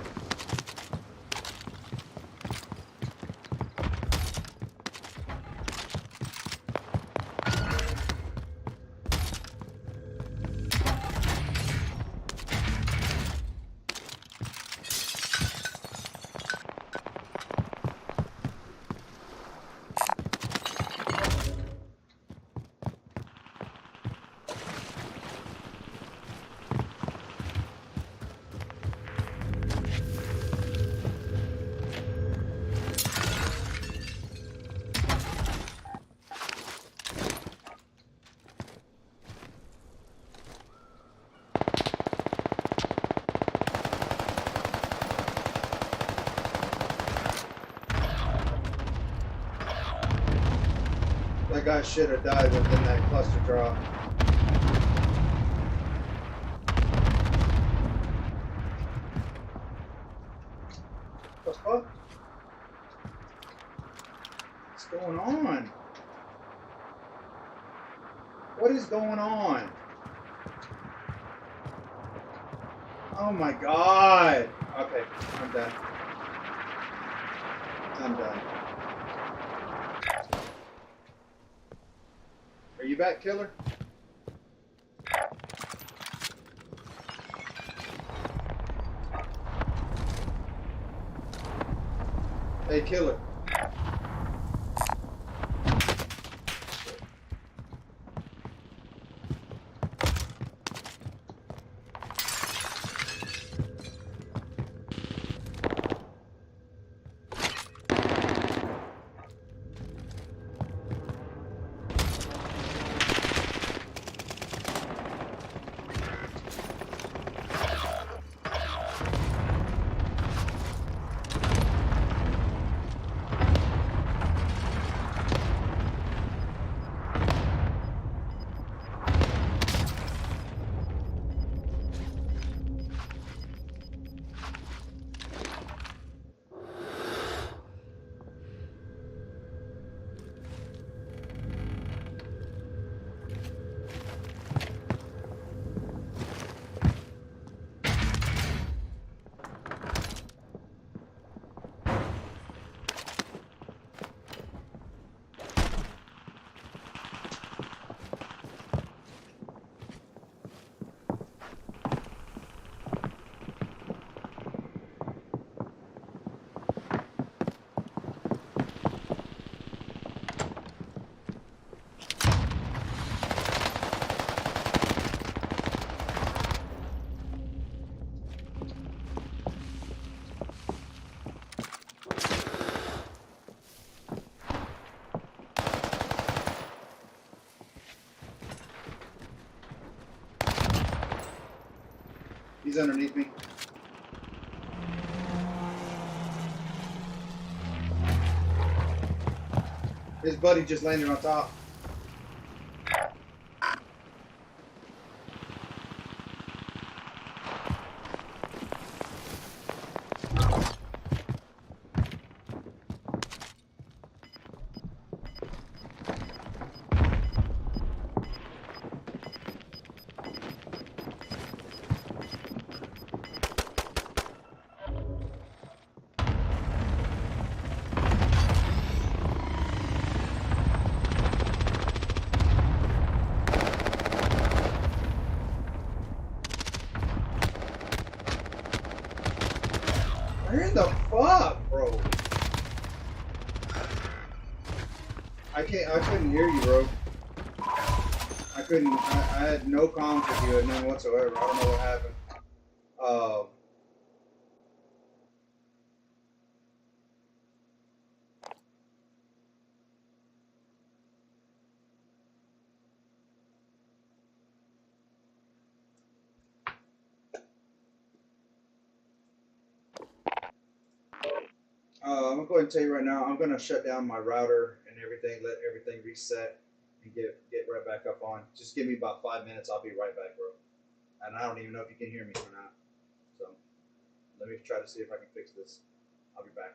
That guy should have died within that cluster drop. What the fuck? What's going on? What is going on? Oh my god! Okay, I'm done. I'm done. Are you back, killer? Hey, killer. He's underneath me. His buddy just landed on top. Where in the fuck, bro? I couldn't hear you, bro. I had no comms with you, none whatsoever. I don't know what happened. I'm gonna go ahead and tell you right now, I'm gonna shut down my router and everything, let everything reset, and get right back up on. Just give me about 5 minutes, I'll be right back, bro. And I don't even know if you can hear me or not. So let me try to see if I can fix this. I'll be back.